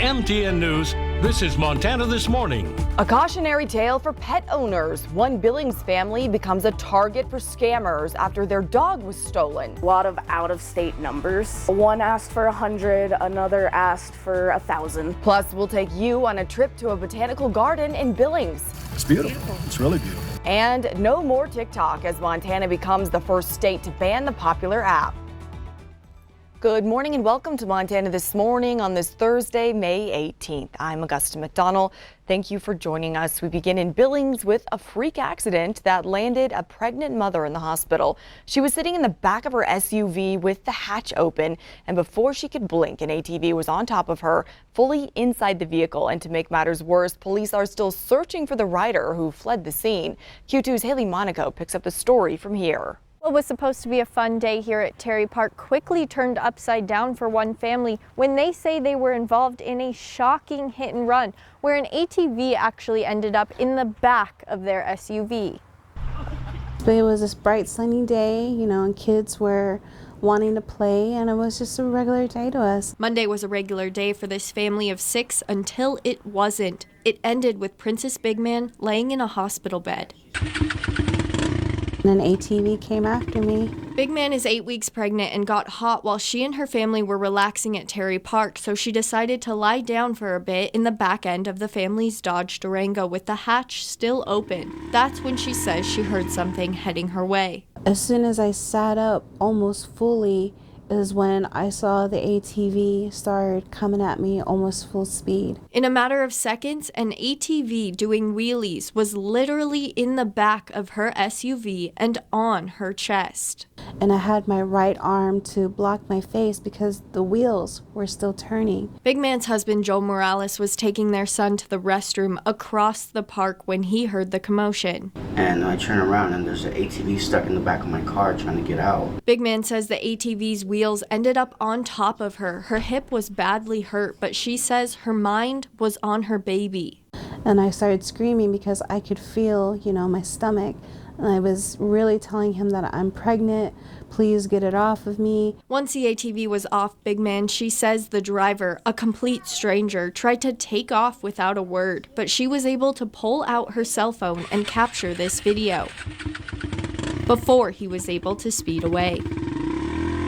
MTN News, this is Montana This Morning. A cautionary tale for pet owners. One Billings family becomes a target for scammers after their dog was stolen. A lot of out-of-state numbers. One asked for 100, another asked for 1,000. Plus, we'll take you on a trip to a botanical garden in Billings. It's beautiful. It's really beautiful. And no more TikTok as Montana becomes the first state to ban the popular app. Good morning and welcome to Montana This Morning on this Thursday, May 18th. I'm Augusta McDonald. Thank you for joining us. We begin in Billings with a freak accident that landed a pregnant mother in the hospital. She was sitting in the back of her SUV with the hatch open, and before she could blink, an ATV was on top of her, fully inside the vehicle. And to make matters worse, police are still searching for the rider who fled the scene. Q2's Haley Monaco picks up the story from here. What was supposed to be a fun day here at Terry Park quickly turned upside down for one family when they say they were involved in a shocking hit and run where an ATV actually ended up in the back of their SUV. It was this bright sunny day, and kids were wanting to play, and it was just a regular day to us. Monday was a regular day for this family of 6 until it wasn't. It ended with Princess Big Man laying in a hospital bed. An ATV came after me. Big Man is 8 weeks pregnant and got hot while she and her family were relaxing at Terry Park, so she decided to lie down for a bit in the back end of the family's Dodge Durango with the hatch still open. That's when she says she heard something heading her way. As soon as I sat up almost fully is when I saw the ATV start coming at me almost full speed. In a matter of seconds, an ATV doing wheelies was literally in the back of her SUV and on her chest. And I had my right arm to block my face because the wheels were still turning. Big Man's husband, Joe Morales, was taking their son to the restroom across the park when he heard the commotion. And I turn around and there's an ATV stuck in the back of my car trying to get out. Big Man says the ATV's wheels ended up on top of her. Her hip was badly hurt, but she says her mind was on her baby. And I started screaming because I could feel, my stomach. And I was really telling him that I'm pregnant. Please get it off of me. Once the ATV was off Big Man, she says the driver, a complete stranger, tried to take off without a word, but she was able to pull out her cell phone and capture this video before he was able to speed away.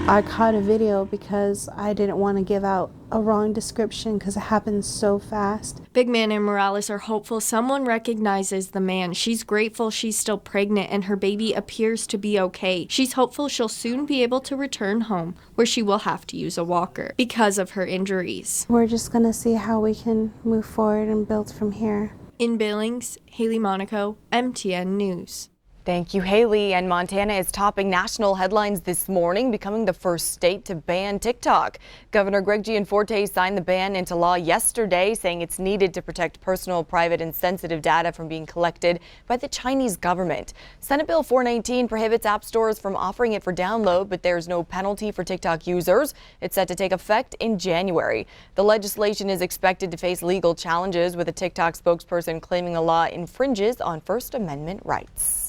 I caught a video because I didn't want to give out a wrong description because it happened so fast. Big Man and Morales are hopeful someone recognizes the man. She's grateful she's still pregnant and her baby appears to be okay. She's hopeful she'll soon be able to return home where she will have to use a walker because of her injuries. We're just going to see how we can move forward and build from here. In Billings, Haley Monaco, MTN News. Thank you, Haley. And Montana is topping national headlines this morning, becoming the first state to ban TikTok. Governor Greg Gianforte signed the ban into law yesterday, saying it's needed to protect personal, private, and sensitive data from being collected by the Chinese government. Senate Bill 419 prohibits app stores from offering it for download, but there's no penalty for TikTok users. It's set to take effect in January. The legislation is expected to face legal challenges, with a TikTok spokesperson claiming the law infringes on First Amendment rights.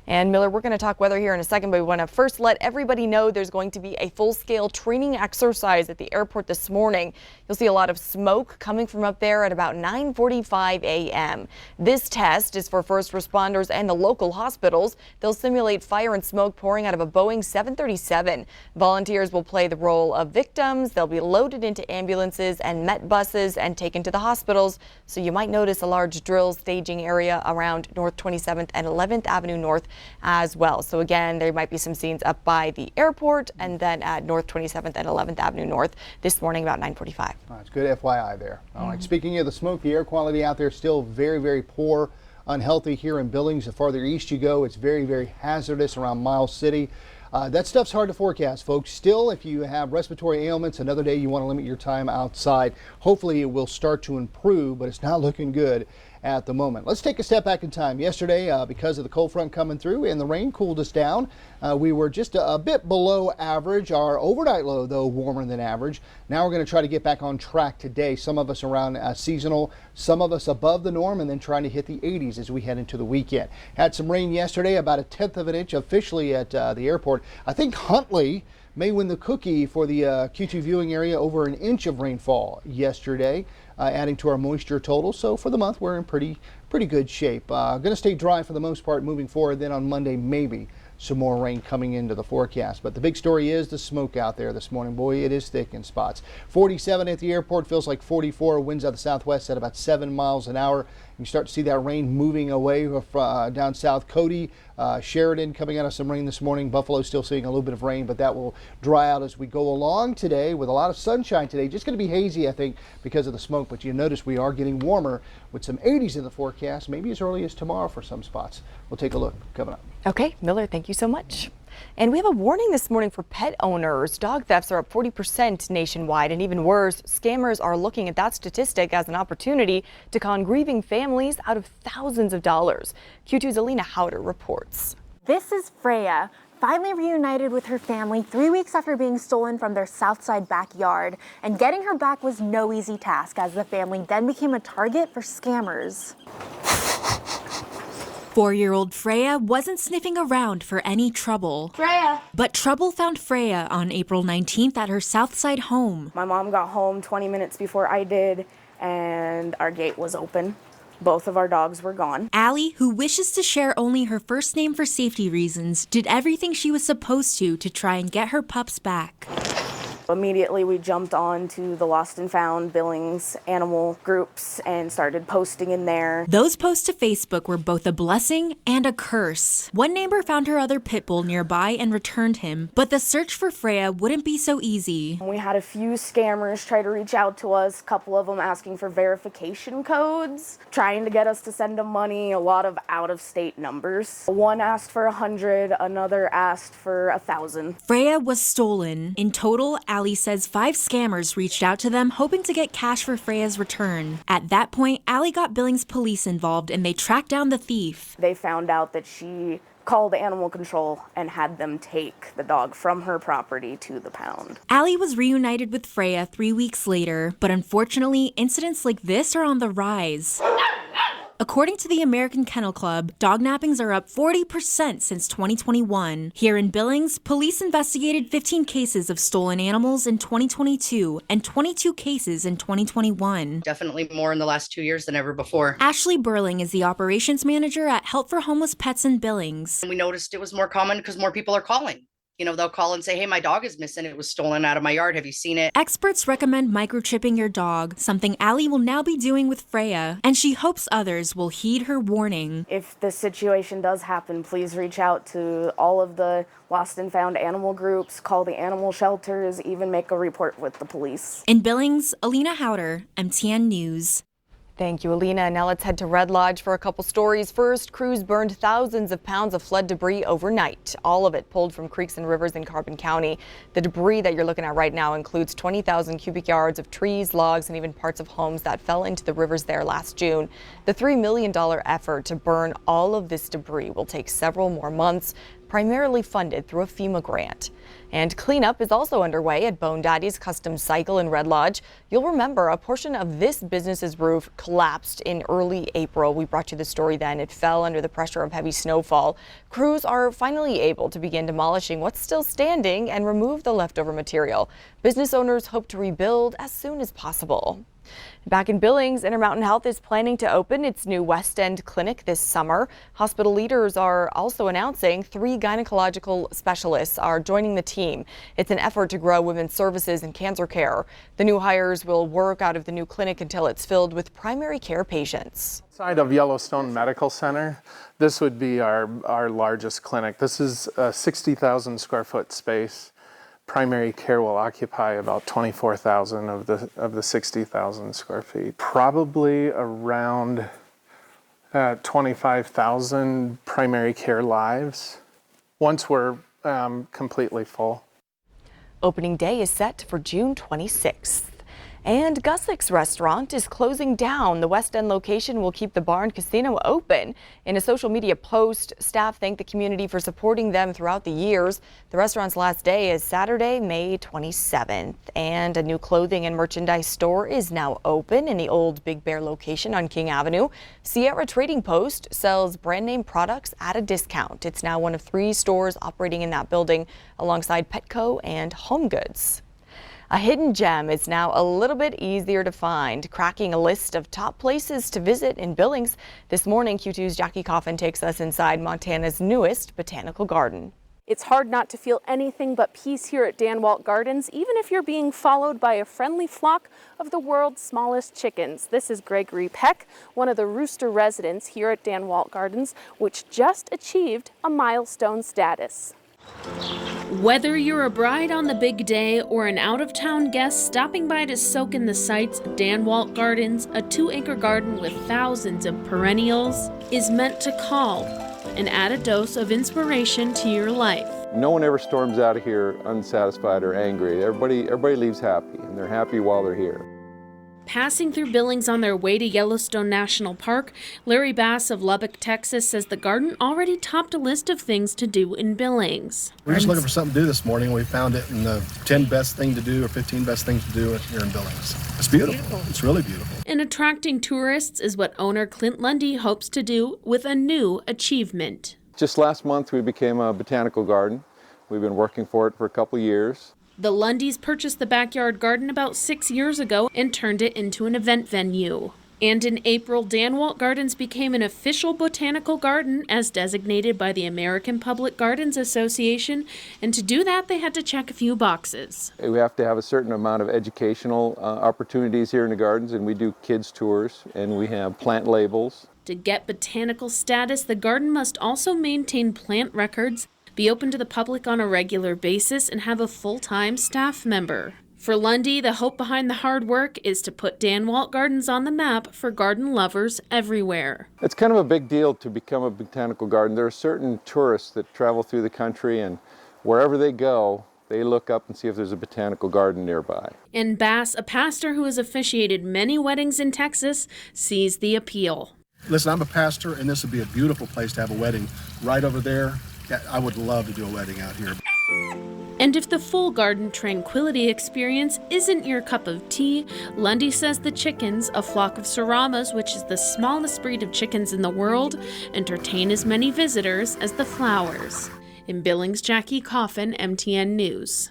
And Miller, we're going to talk weather here in a second, but we want to first let everybody know there's going to be a full-scale training exercise at the airport this morning. You'll see a lot of smoke coming from up there at about 9:45 a.m. This test is for first responders and the local hospitals. They'll simulate fire and smoke pouring out of a Boeing 737. Volunteers will play the role of victims. They'll be loaded into ambulances and Met buses and taken to the hospitals. So you might notice a large drill staging area around North 27th and 11th Avenue North as well. So again, there might be some scenes up by the airport and then at North 27th and 11th Avenue North this morning about 9:45. That's good FYI there. All right, speaking of the smoke, the air quality out there is still very, very poor, unhealthy here in Billings. The farther east you go, it's very, very hazardous around Miles City. That stuff's hard to forecast, folks. Still, if you have respiratory ailments, another day you want to limit your time outside. Hopefully it will start to improve, but it's not looking good at the moment. Let's take a step back in time. Yesterday, because of the cold front coming through and the rain cooled us down, we were just a bit below average. Our overnight low, though, warmer than average. Now we're going to try to get back on track today. Some of us around seasonal, some of us above the norm, and then trying to hit the 80s as we head into the weekend. Had some rain yesterday, about 1/10 of an inch officially at the airport. I think Huntley may win the cookie for the Q2 viewing area. Over an inch of rainfall yesterday, adding to our moisture total. So for the month, we're in pretty good shape. Going to stay dry for the most part moving forward. Then on Monday, maybe some more rain coming into the forecast. But the big story is the smoke out there this morning. Boy, it is thick in spots. 47 at the airport, feels like 44. Winds out the southwest at about 7 miles an hour. You start to see that rain moving away down south. Cody, Sheridan coming out of some rain this morning. Buffalo still seeing a little bit of rain, but that will dry out as we go along today with a lot of sunshine today. Just going to be hazy, I think, because of the smoke. But you notice we are getting warmer with some 80s in the forecast, maybe as early as tomorrow for some spots. We'll take a look coming up. Okay, Miller, thank you so much. And we have a warning this morning for pet owners. Dog thefts are up 40% nationwide, and even worse, scammers are looking at that statistic as an opportunity to con grieving families out of thousands of dollars. Q2's Alina Howder reports. This is Freya, finally reunited with her family 3 weeks after being stolen from their Southside backyard. And getting her back was no easy task, as the family then became a target for scammers. 4-year-old Freya wasn't sniffing around for any trouble. Freya! But trouble found Freya on April 19th at her Southside home. My mom got home 20 minutes before I did, and our gate was open. Both of our dogs were gone. Allie, who wishes to share only her first name for safety reasons, did everything she was supposed to try and get her pups back. Immediately, we jumped on to the Lost and Found Billings animal groups and started posting in there. Those posts to Facebook were both a blessing and a curse. One neighbor found her other pit bull nearby and returned him, but the search for Freya wouldn't be so easy. We had a few scammers try to reach out to us, a couple of them asking for verification codes, trying to get us to send them money, a lot of out-of-state numbers. One asked for 100, another asked for 1,000. Freya was stolen. In total, Allie says 5 scammers reached out to them hoping to get cash for Freya's return. At that point, Allie got Billings police involved and they tracked down the thief. They found out that she called animal control and had them take the dog from her property to the pound. Allie was reunited with Freya 3 weeks later, but unfortunately, incidents like this are on the rise. According to the American Kennel Club, dog nappings are up 40% since 2021. Here in Billings, police investigated 15 cases of stolen animals in 2022 and 22 cases in 2021. Definitely more in the last 2 years than ever before. Ashley Burling is the operations manager at Help for Homeless Pets in Billings. And we noticed it was more common because more people are calling. You know, they'll call and say, hey, my dog is missing. It was stolen out of my yard. Have you seen it? Experts recommend microchipping your dog, something Allie will now be doing with Freya, and she hopes others will heed her warning. If this situation does happen, please reach out to all of the Lost and Found animal groups, call the animal shelters, even make a report with the police. In Billings, Alina Howder, MTN News. Thank you, Alina. Now let's head to Red Lodge for a couple stories. First, crews burned thousands of pounds of flood debris overnight, all of it pulled from creeks and rivers in Carbon County. The debris that you're looking at right now includes 20,000 cubic yards of trees, logs, and even parts of homes that fell into the rivers there last June. The $3 million effort to burn all of this debris will take several more months, primarily funded through a FEMA grant. And cleanup is also underway at Bone Daddy's Custom Cycle in Red Lodge. You'll remember a portion of this business's roof collapsed in early April. We brought you the story then. It fell under the pressure of heavy snowfall. Crews are finally able to begin demolishing what's still standing and remove the leftover material. Business owners hope to rebuild as soon as possible. Back in Billings, Intermountain Health is planning to open its new West End clinic this summer. Hospital leaders are also announcing 3 gynecological specialists are joining the team. It's an effort to grow women's services and cancer care. The new hires will work out of the new clinic until it's filled with primary care patients. Outside of Yellowstone Medical Center, this would be our largest clinic. This is a 60,000 square foot space. Primary care will occupy about 24,000 of the 60,000 square feet. Probably around 25,000 primary care lives once we're completely full. Opening day is set for June 26th. And Gussick's restaurant is closing down. The West End location will keep the bar and casino open. In a social media post, staff thanked the community for supporting them throughout the years. The restaurant's last day is Saturday, May 27th. And a new clothing and merchandise store is now open in the old Big Bear location on King Avenue. Sierra Trading Post sells brand name products at a discount. It's now one of 3 stores operating in that building alongside Petco and Home Goods. A hidden gem is now a little bit easier to find, cracking a list of top places to visit in Billings. This morning, Q2's Jackie Coffin takes us inside Montana's newest botanical garden. It's hard not to feel anything but peace here at Danwalt Gardens, even if you're being followed by a friendly flock of the world's smallest chickens. This is Gregory Peck, one of the rooster residents here at Danwalt Gardens, which just achieved a milestone status. Whether you're a bride on the big day or an out-of-town guest stopping by to soak in the sights, Danwalt Gardens, a 2-acre garden with thousands of perennials, is meant to calm and add a dose of inspiration to your life. No one ever storms out of here unsatisfied or angry. Everybody leaves happy, and they're happy while they're here. Passing through Billings on their way to Yellowstone National Park, Larry Bass of Lubbock, Texas says the garden already topped a list of things to do in Billings. We're just looking for something to do this morning. We found it in the 10 best thing to do or 15 best things to do here in Billings. It's beautiful. It's really beautiful. And attracting tourists is what owner Clint Lundy hopes to do with a new achievement. Just last month we became a botanical garden. We've been working for it for a couple years. The Lundys purchased the backyard garden about 6 years ago and turned it into an event venue. And in April, Danwalt Gardens became an official botanical garden as designated by the American Public Gardens Association. And to do that, they had to check a few boxes. We have to have a certain amount of educational opportunities here in the gardens, and we do kids tours, and we have plant labels. To get botanical status, the garden must also maintain plant records, be open to the public on a regular basis, and have a full-time staff member. For Lundy, the hope behind the hard work is to put Danwalt Gardens on the map for garden lovers everywhere. It's kind of a big deal to become a botanical garden. There are certain tourists that travel through the country, and wherever they go, they look up and see if there's a botanical garden nearby. And Bass, a pastor who has officiated many weddings in Texas, sees the appeal. Listen, I'm a pastor, and this would be a beautiful place to have a wedding right over there. Yeah, I would love to do a wedding out here. And if the full garden tranquility experience isn't your cup of tea, Lundy says the chickens, a flock of Saramas, which is the smallest breed of chickens in the world, entertain as many visitors as the flowers. In Billings, Jackie Coffin, MTN News.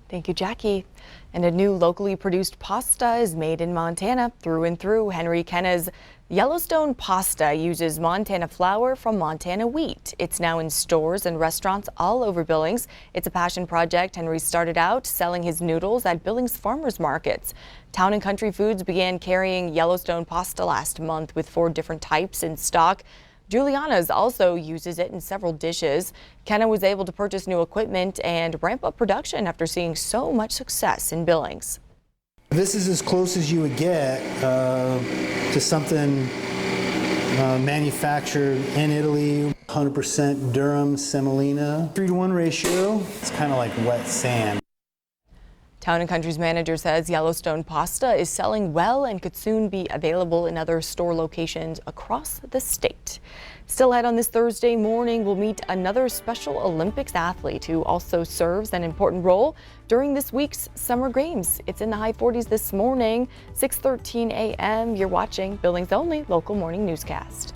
Thank you, Jackie. And a new locally produced pasta is made in Montana through and through. Henry Kenna's Yellowstone pasta uses Montana flour from Montana wheat. It's now in stores and restaurants all over Billings. It's a passion project. Henry started out selling his noodles at Billings farmers markets. Town and Country Foods began carrying Yellowstone pasta last month with 4 different types in stock. Juliana's also uses it in several dishes. Kenna was able to purchase new equipment and ramp up production after seeing so much success in Billings. This is as close as you would get to something manufactured in Italy, 100% Durham semolina, 3-to-1 ratio. It's kind of like wet sand. Town and Country's manager says Yellowstone pasta is selling well and could soon be available in other store locations across the state. Still ahead on this Thursday morning, we'll meet another Special Olympics athlete who also serves an important role during this week's Summer Games. It's in the high 40s this morning, 6:13 a.m. You're watching Billings' only local morning newscast.